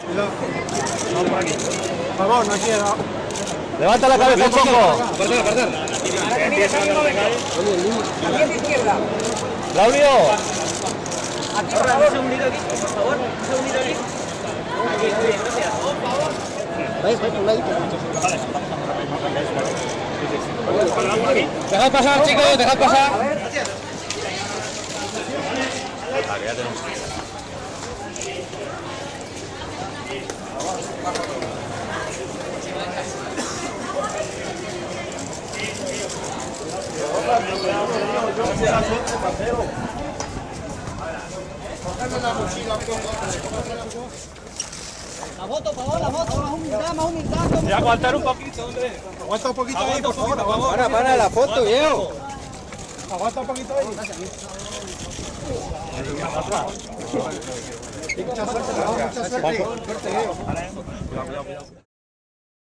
No, por aquí. Por favor, no quiero. Levanta la cabeza un poco. Claudio. Aquí, por favor, un segundito aquí, por favor, un segundito aquí. Aquí, muy bien, gracias. Dejad pasar, chicos, dejad pasar. La foto, por favor, la foto, más humildad. Ya aguantar un poquito, hombre. Aguanta un poquito ahí, por favor. Para la foto, viejo. Aguanta un poquito ahí. Mucha suerte, mucha suerte.